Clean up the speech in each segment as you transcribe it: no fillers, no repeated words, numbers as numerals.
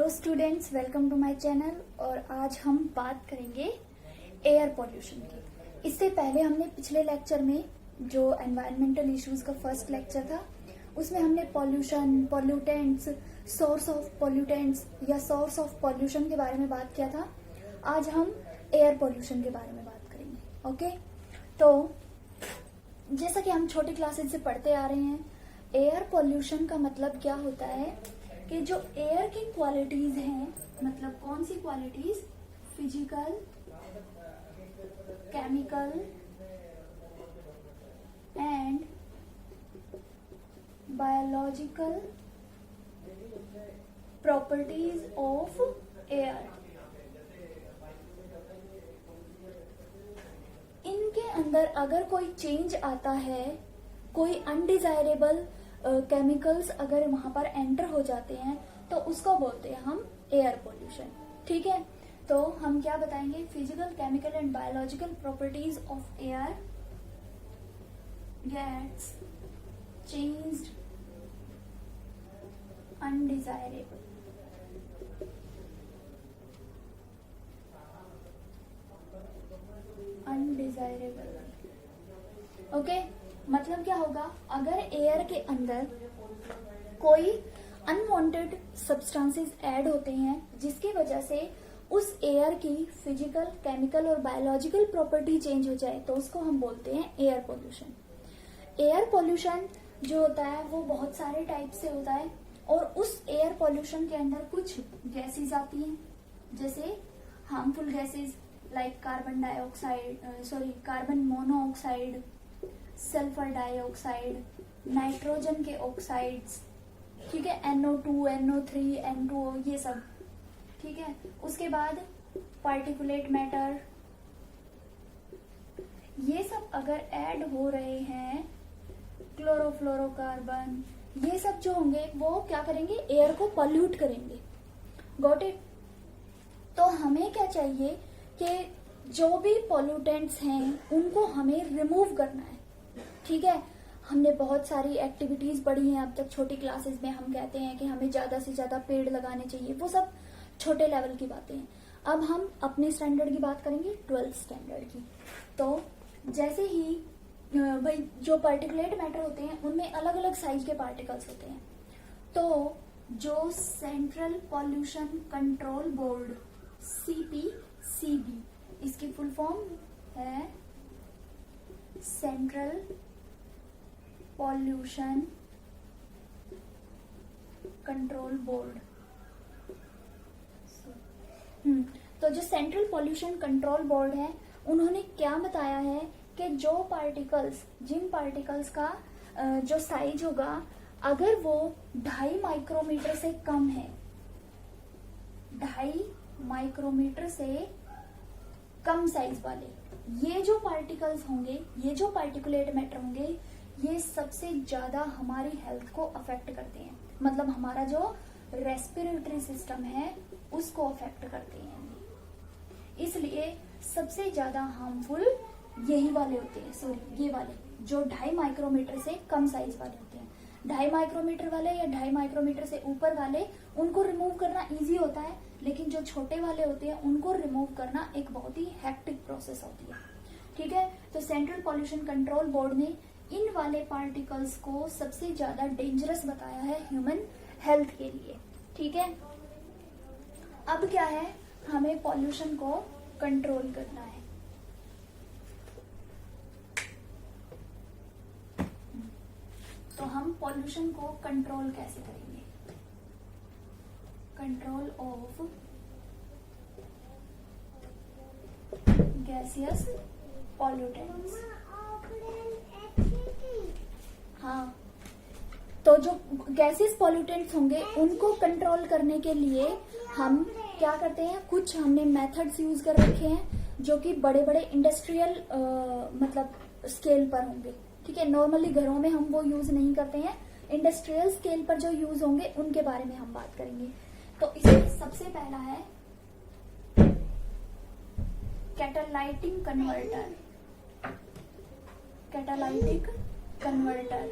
Hello students, welcome to my channel. और आज हम बात करेंगे एयर पॉल्यूशन की। इससे पहले हमने पिछले लेक्चर में जो एनवायरमेंटल इश्यूज का फर्स्ट लेक्चर था उसमें हमने pollution, pollutants, source of pollutants या सोर्स ऑफ पॉल्यूशन के बारे में बात किया था। आज हम एयर पॉल्यूशन के बारे में बात करेंगे। ओके, तो जैसा कि हम छोटी क्लासेस से पढ़ते आ रहे हैं, एयर पॉल्यूशन का मतलब क्या होता है कि जो एयर की क्वालिटीज हैं, मतलब कौन सी qualities, physical, chemical and biological properties of air, इनके अंदर अगर कोई चेंज आता है, कोई अनडिजायरेबल केमिकल्स अगर वहां पर एंटर हो जाते हैं तो उसको बोलते हैं हम एयर पोल्यूशन। ठीक है, तो हम क्या बताएंगे, physical, chemical and biological properties of air gets changed, undesirable, okay. मतलब क्या होगा, अगर एयर के अंदर कोई अनवांटेड सब्सटेंसेस ऐड होते हैं जिसकी वजह से उस एयर की फिजिकल, केमिकल और बायोलॉजिकल प्रॉपर्टी चेंज हो जाए तो उसको हम बोलते हैं एयर पोल्यूशन। एयर पोल्यूशन जो होता है वो बहुत सारे टाइप से होता है और उस एयर पोल्यूशन के अंदर कुछ गैसेस आती हैं, जैसे harmful gases like carbon dioxide, carbon monoxide, sulphur dioxide, nitrogen के ऑक्साइड्स, ठीक है, NO2, NO3, N2O, ये सब। ठीक है, उसके बाद पार्टिकुलेट मैटर, ये सब अगर ऐड हो रहे हैं, क्लोरोफ्लोरोकार्बन, ये सब जो होंगे वो क्या करेंगे, एयर को पॉल्यूट करेंगे। Got it. तो हमें क्या चाहिए कि जो भी पॉल्यूटेंट्स हैं उनको हमें रिमूव करना है। ठीक है, हमने बहुत सारी एक्टिविटीज पढ़ी हैं अब तक छोटी क्लासेस में। हम कहते हैं कि हमें ज्यादा से ज्यादा पेड़ लगाने चाहिए, वो सब छोटे लेवल की बातें हैं। अब हम अपने स्टैंडर्ड की बात करेंगे, 12th स्टैंडर्ड की। तो जैसे ही भाई जो पार्टिकुलेट मैटर होते हैं उनमें अलग अलग साइज के पार्टिकल्स होते हैं। तो जो central pollution control board, CPCB, इसकी फुल फॉर्म है सेंट्रल पॉल्यूशन कंट्रोल बोर्ड। तो जो सेंट्रल पॉल्यूशन कंट्रोल बोर्ड है उन्होंने क्या बताया है कि जो पार्टिकल्स, जिन पार्टिकल्स का जो साइज होगा अगर वो 2.5 माइक्रोमीटर से कम है, 2.5 माइक्रोमीटर से कम साइज वाले, ये जो पार्टिकल्स होंगे, ये जो पार्टिकुलेट मैटर होंगे, ये सबसे ज्यादा हमारी हेल्थ को अफेक्ट करते हैं। मतलब हमारा जो रेस्पिरेटरी सिस्टम है उसको अफेक्ट करते हैं। इसलिए सबसे ज्यादा हार्मफुल यही वाले होते हैं, सॉरी ये वाले जो 2.5 माइक्रोमीटर से कम साइज वाले होते हैं। 2.5 माइक्रोमीटर वाले या 2.5 माइक्रोमीटर से ऊपर वाले उनको रिमूव करना इजी होता है, लेकिन जो छोटे वाले होते हैं उनको रिमूव करना एक बहुत ही हेक्टिक प्रोसेस होती है। ठीक है, तो सेंट्रल पॉल्यूशन कंट्रोल बोर्ड ने इन वाले पार्टिकल्स को सबसे ज्यादा डेंजरस बताया है ह्यूमन हेल्थ के लिए। ठीक है, अब क्या है, हमें पॉल्यूशन को कंट्रोल करना है। तो हम पॉल्यूशन को कंट्रोल कैसे करेंगे, कंट्रोल ऑफ गैसियस पॉल्यूटेंट्स। हाँ, तो जो गैसेस पॉल्यूटेंट्स होंगे उनको कंट्रोल करने के लिए हम क्या करते हैं, कुछ हमने मेथड्स यूज कर रखे हैं जो कि बड़े बड़े इंडस्ट्रियल मतलब स्केल पर होंगे। ठीक है, नॉर्मली घरों में हम वो यूज नहीं करते हैं, इंडस्ट्रियल स्केल पर जो यूज होंगे उनके बारे में हम बात करेंगे। तो इसमें सबसे पहला है कैटालाइटिक कन्वर्टर। कैटालाइटिक कन्वर्टर,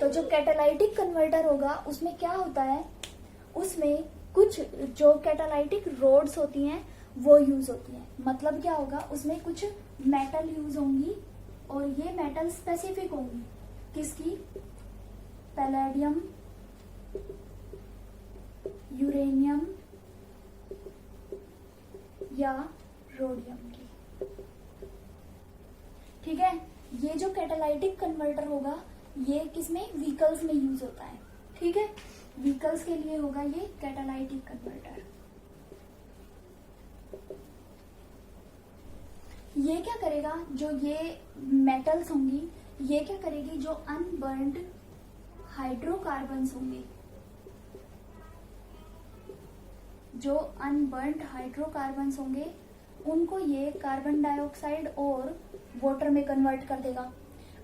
तो जो कैटालाइटिक कन्वर्टर होगा उसमें क्या होता है, उसमें कुछ जो कैटालाइटिक रोड्स होती हैं वो यूज होती हैं। मतलब क्या होगा, उसमें कुछ मेटल यूज होंगी और ये मेटल स्पेसिफिक होंगी किसकी, पैलेडियम, यूरेनियम या रोडियम की। ठीक है, ये जो कैटालाइटिक कन्वर्टर होगा ये किसमें, व्हीकल्स में यूज होता है। ठीक है, व्हीकल्स के लिए होगा ये कैटालाइटिक कन्वर्टर। ये क्या करेगा, जो ये मेटल्स होंगी ये क्या करेगी, जो अनबर्न्ड हाइड्रोकार्बन्स होंगे, जो अनबर्न्ड हाइड्रोकार्बन्स होंगे उनको ये कार्बन डाइऑक्साइड और वाटर में कन्वर्ट कर देगा।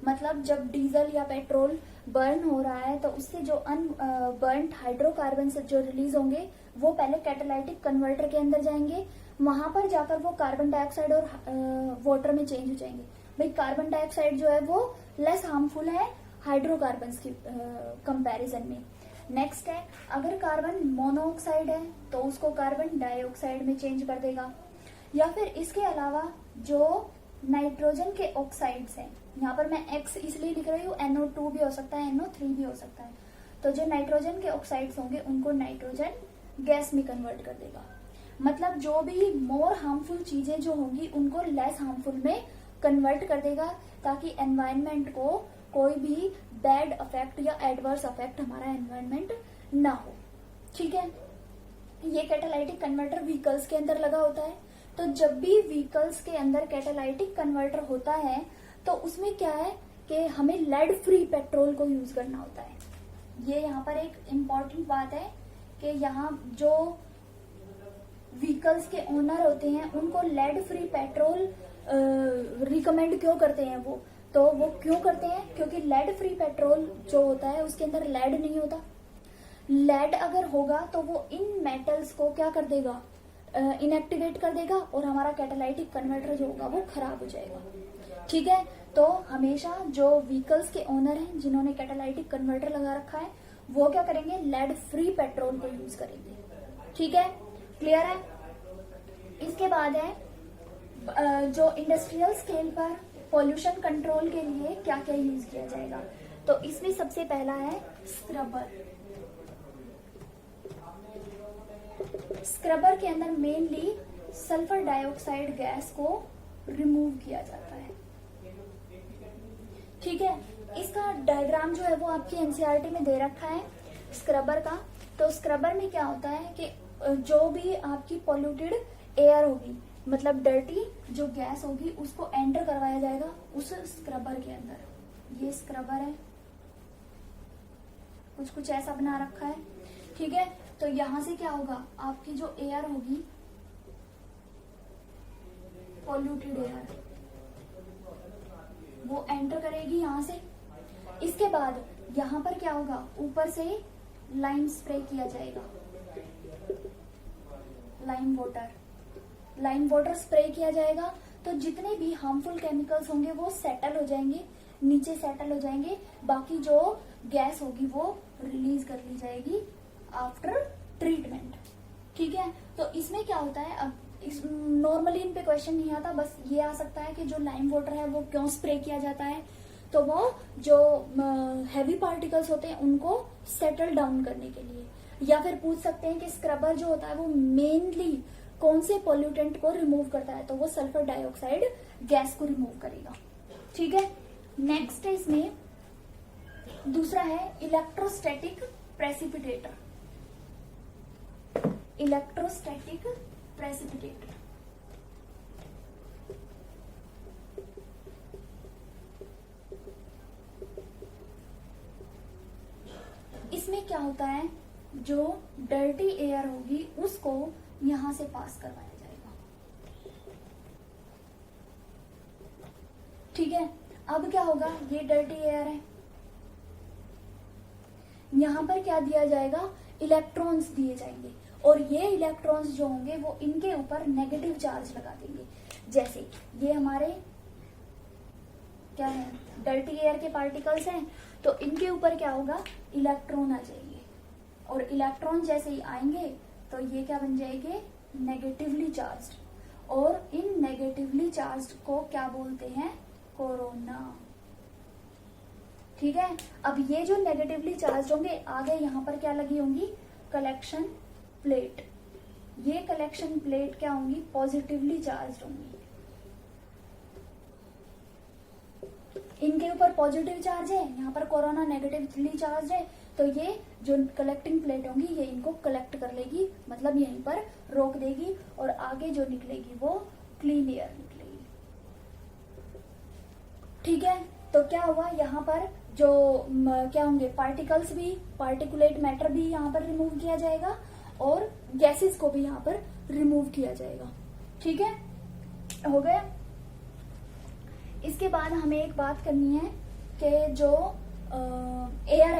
मतलब जब डीजल या पेट्रोल बर्न हो रहा है तो उससे जो अनबर्न्ड हाइड्रोकार्बन जो रिलीज होंगे वो पहले कैटालाइटिक कन्वर्टर के अंदर जाएंगे, वहां पर जाकर वो कार्बन डाइऑक्साइड और वाटर में चेंज हो जाएंगे। भाई कार्बन डाइऑक्साइड जो है वो लेस हार्मफुल है हाइड्रोकार्बन्स की कंपैरिजन में। नेक्स्ट है, अगर कार्बन मोनोऑक्साइड है तो उसको कार्बन डाइऑक्साइड में चेंज कर देगा। या फिर इसके अलावा जो नाइट्रोजन के ऑक्साइड्स हैं, यहाँ पर मैं X इसलिए लिख रही हूँ, NO2 भी हो सकता है, NO3 भी हो सकता है। तो जो नाइट्रोजन के ऑक्साइड्स होंगे उनको नाइट्रोजन गैस में कन्वर्ट कर देगा। मतलब जो भी मोर हार्मफुल चीजें जो होंगी उनको लेस हार्मफुल में कन्वर्ट कर देगा, ताकि एनवायरनमेंट को कोई भी बैड अफेक्ट या एडवर्स अफेक्ट हमारा एनवायरनमेंट ना हो। ठीक है, ये कैटालाइटिक कन्वर्टर व्हीकल्स के अंदर लगा होता है। तो जब भी व्हीकल्स के अंदर कैटालाइटिक कन्वर्टर होता है तो उसमें क्या है कि हमें लेड फ्री पेट्रोल को यूज करना होता है। ये यहाँ पर एक इम्पॉर्टेंट बात है कि यहाँ जो व्हीकल्स के ओनर होते हैं उनको लेड फ्री पेट्रोल रिकमेंड क्यों करते हैं वो क्यों करते हैं, क्योंकि लेड फ्री पेट्रोल जो होता है उसके अंदर लेड नहीं होता। लेड अगर होगा तो वो इन मेटल्स को क्या कर देगा, इनएक्टिवेट कर देगा और हमारा कैटालाइटिक कन्वर्टर जो होगा वो खराब हो जाएगा। ठीक है, तो हमेशा जो व्हीकल्स के ओनर हैं जिन्होंने कैटालाइटिक कन्वर्टर लगा रखा है वो क्या करेंगे, लेड फ्री पेट्रोल को यूज करेंगे। ठीक है, क्लियर है। इसके बाद है जो इंडस्ट्रियल स्केल पर पॉल्यूशन कंट्रोल के लिए क्या क्या यूज किया जाएगा। तो इसमें सबसे पहला है स्क्रबर। स्क्रबर के अंदर मेनली सल्फर डाइऑक्साइड गैस को रिमूव किया जाता है। ठीक है, इसका डायग्राम जो है वो आपकी एनसीईआरटी में दे रखा है स्क्रबर का। तो स्क्रबर में क्या होता है कि जो भी आपकी पॉल्यूटेड एयर होगी, मतलब डर्टी जो गैस होगी उसको एंटर करवाया जाएगा उस स्क्रबर के अंदर। ये स्क्रबर है, कुछ ऐसा बना रखा है। ठीक है, तो यहां से क्या होगा, आपकी जो एयर होगी पॉल्यूटेड एयर वो एंटर करेगी यहां से। इसके बाद यहां पर क्या होगा, ऊपर से लाइम स्प्रे किया जाएगा, लाइम वाटर स्प्रे किया जाएगा। तो जितने भी हार्मफुल केमिकल्स होंगे वो सेटल हो जाएंगे, नीचे सेटल हो जाएंगे। बाकी जो गैस होगी वो रिलीज कर ली जाएगी आफ्टर ट्रीटमेंट। ठीक है, तो इसमें क्या होता है, अब इस नॉर्मली इन पे क्वेश्चन नहीं आता, बस ये आ सकता है कि जो लाइम वाटर है वो क्यों स्प्रे किया जाता है। तो वो जो हैवी पार्टिकल्स होते हैं उनको सेटल डाउन करने के लिए। या फिर पूछ सकते हैं कि स्क्रबर जो होता है वो मेनली कौन से पॉल्यूटेंट को रिमूव करता है, तो वो सल्फर डाइऑक्साइड गैस को रिमूव करेगा। ठीक है, नेक्स्ट है इसमें दूसरा है इलेक्ट्रोस्टैटिक प्रेसिपिटेटर। इलेक्ट्रोस्टैटिक प्रेसिपिटेटर इसमें क्या होता है, जो डर्टी एयर होगी उसको यहां से पास करवाया जाएगा। ठीक है, अब क्या होगा, ये डर्टी एयर है, यहां पर क्या दिया जाएगा, इलेक्ट्रॉन्स दिए जाएंगे और ये इलेक्ट्रॉन्स जो होंगे वो इनके ऊपर नेगेटिव चार्ज लगा देंगे। जैसे ये हमारे क्या है, डर्टी एयर के पार्टिकल्स हैं, तो इनके ऊपर क्या होगा, इलेक्ट्रॉन आ जाएंगे और इलेक्ट्रॉन जैसे ही आएंगे तो ये क्या बन जाएंगे, नेगेटिवली चार्ज्ड, और इन नेगेटिवली चार्ज्ड को क्या बोलते हैं, कोरोना। ठीक है, अब ये जो नेगेटिवली चार्ज होंगे आगे यहाँ पर क्या लगी होंगी, कलेक्शन प्लेट। ये कलेक्शन प्लेट क्या होंगी, पॉजिटिवली चार्ज होंगी। इनके ऊपर पॉजिटिव चार्ज है, यहाँ पर कोरोना नेगेटिवली चार्ज है, तो ये जो कलेक्टिंग प्लेट होंगी ये इनको कलेक्ट कर लेगी, मतलब यहीं पर रोक देगी, और आगे जो निकलेगी वो क्लीन एयर निकलेगी। ठीक है, तो क्या हुआ, यहाँ पर जो क्या होंगे, पार्टिकल्स भी, पार्टिकुलेट मैटर भी यहाँ पर रिमूव किया जाएगा, और गैसेस को भी यहाँ पर रिमूव किया जाएगा। ठीक है, हो गया। इसके बाद हमें एक बात करनी है कि जो एयर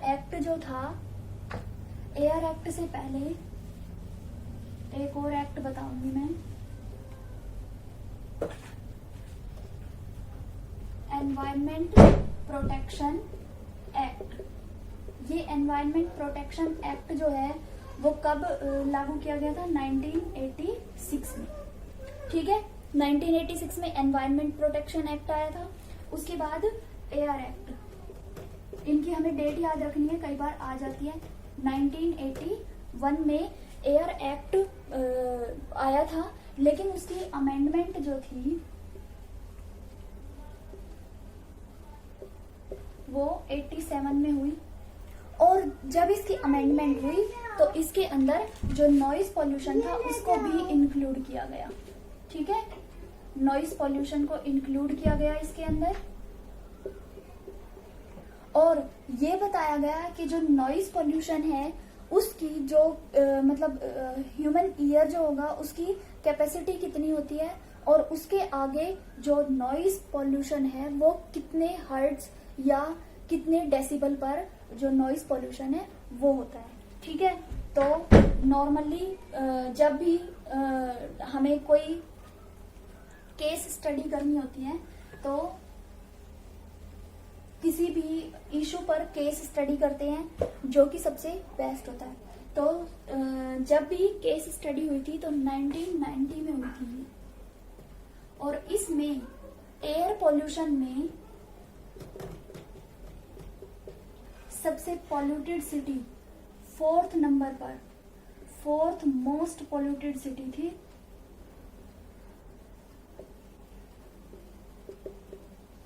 एक्ट जो था, एयर एक्ट से पहले एक और एक्ट बताऊंगी मैं, एनवायरमेंट प्रोटेक्शन एक्ट। ये एनवायरमेंट प्रोटेक्शन एक्ट जो है वो कब लागू किया गया था, 1986 में। ठीक है, 1986 में एनवायरमेंट प्रोटेक्शन एक्ट आया था। उसके बाद एयर एक्ट, इनकी हमें डेट याद रखनी है, कई बार आ जाती है। 1981 में एयर एक्ट आया था, लेकिन उसकी अमेंडमेंट जो थी वो 87 में हुई, और जब इसकी अमेंडमेंट हुई तो इसके अंदर जो नॉइज पॉल्यूशन था उसको भी इंक्लूड किया गया। ठीक है, नॉइज पॉल्यूशन को इंक्लूड किया गया इसके अंदर, और ये बताया गया कि जो नॉइज पॉल्यूशन है उसकी जो मतलब ह्यूमन ईयर जो होगा उसकी कैपेसिटी कितनी होती है, और उसके आगे जो नॉइज पॉल्यूशन है वो कितने हर्ट्ज या कितने डेसिबल पर जो नॉइज पॉल्यूशन है वो होता है। ठीक है, तो नॉर्मली जब भी हमें कोई केस स्टडी करनी होती है तो किसी भी इशू पर केस स्टडी करते हैं, जो कि सबसे बेस्ट होता है। तो जब भी केस स्टडी हुई थी तो 1990 में हुई थी, और इसमें एयर पॉल्यूशन में सबसे पॉल्यूटेड सिटी 4th नंबर पर, 4th मोस्ट पॉल्यूटेड सिटी थी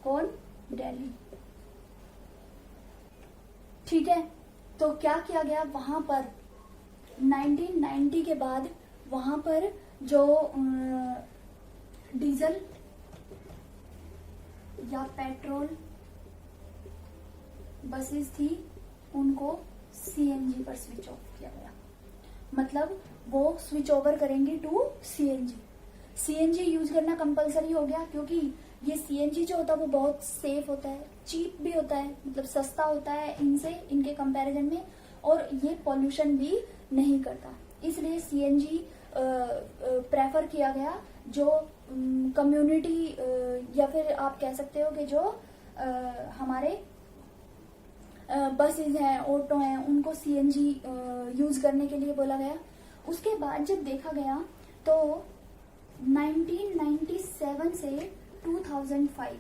कौन, दिल्ली। ठीक है, तो क्या किया गया वहां पर 1990 के बाद, वहां पर जो डीजल या पेट्रोल बसेस थी उनको सीएनजी पर स्विच ऑफ किया गया, मतलब वो स्विच ओवर करेंगे टू सीएनजी। सीएनजी यूज करना कंपलसरी हो गया, क्योंकि ये सीएनजी जो होता है वो बहुत सेफ होता है, चीप भी होता है, मतलब सस्ता होता है इनके कंपैरिजन में, और ये पॉल्यूशन भी नहीं करता, इसलिए सीएनजी प्रेफर किया गया। जो कम्युनिटी या फिर आप कह सकते हो कि जो हमारे बसेज हैं, ऑटो हैं, उनको सीएनजी यूज करने के लिए बोला गया। उसके बाद जब देखा गया तो 1997 से 2005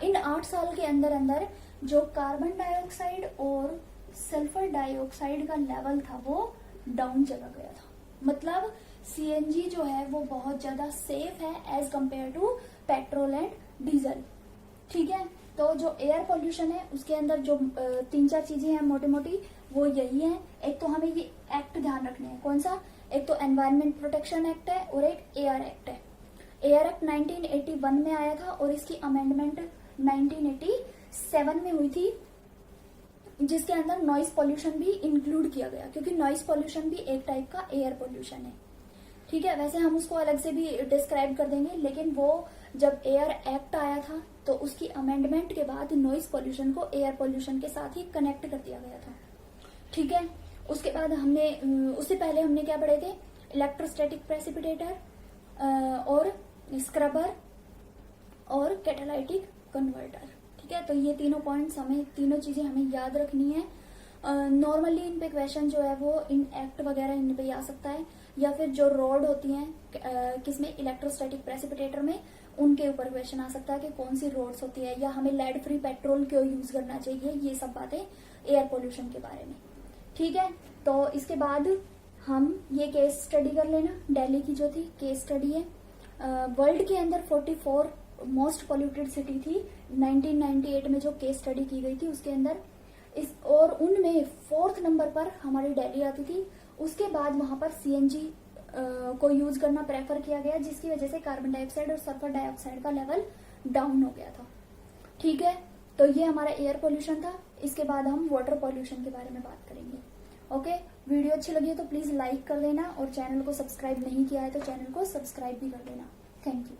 इन 8 साल के अंदर अंदर जो कार्बन डाइऑक्साइड और सल्फर डाइऑक्साइड का लेवल था वो डाउन चला गया था, मतलब सीएनजी जो है वो बहुत ज्यादा सेफ है as compare to petrol and diesel. ठीक है, तो जो एयर पॉल्यूशन है उसके अंदर जो 3-4 चीजें हैं मोटी मोटी वो यही है। एक तो हमें ये एक्ट ध्यान रखने हैं, कौन सा, एक तो एनवायरमेंट प्रोटेक्शन एक्ट है और एक एयर एक्ट है। एयर एक्ट 1981 में आया था और इसकी अमेंडमेंट 1987 में हुई थी, जिसके अंदर नॉइज पॉल्यूशन भी इंक्लूड किया गया, क्योंकि नॉइज पॉल्यूशन भी एक टाइप का एयर पॉल्यूशन है। ठीक है, वैसे हम उसको अलग से भी डिस्क्राइब कर देंगे, लेकिन वो जब एयर एक्ट आया था तो उसकी अमेंडमेंट के बाद नॉइज पॉल्यूशन को एयर पॉल्यूशन के साथ ही कनेक्ट कर दिया गया था। ठीक है, उसके बाद उससे पहले हमने क्या पढ़े थे, इलेक्ट्रोस्टैटिक प्रेसिपिटेटर और स्क्रबर और कैटालाइटिक कन्वर्टर। ठीक है, तो ये तीनों पॉइंट्स हमें, तीनों चीजें हमें याद रखनी है। नॉर्मली इन पे क्वेश्चन जो है वो इन एक्ट वगैरह इन पे आ सकता है, या फिर जो रॉड होती हैं किसमें, इलेक्ट्रोस्टैटिक प्रेसिपिटेटर में, उनके ऊपर क्वेश्चन आ सकता है कि कौन सी रोड्स होती है, या हमें लेड फ्री पेट्रोल क्यों यूज करना चाहिए, ये सब बातें एयर पोल्यूशन के बारे में। ठीक है, तो इसके बाद हम ये केस स्टडी कर लेना, दिल्ली की जो थी केस स्टडी है। वर्ल्ड के अंदर 44 मोस्ट पॉल्यूटेड सिटी थी 1998 में जो केस स्टडी की गई थी उसके अंदर, इस और उनमें 4th नंबर पर हमारी दिल्ली आती थी। उसके बाद वहां पर सीएनजी को यूज करना प्रेफर किया गया, जिसकी वजह से कार्बन डाइऑक्साइड और सल्फर डाइऑक्साइड का लेवल डाउन हो गया था। ठीक है, तो ये हमारा एयर पोल्यूशन था। इसके बाद हम वाटर पोल्यूशन के बारे में बात करेंगे। ओके, वीडियो अच्छी लगी है तो प्लीज लाइक कर देना, और चैनल को सब्सक्राइब नहीं किया है तो चैनल को सब्सक्राइब भी कर देना। Thank you.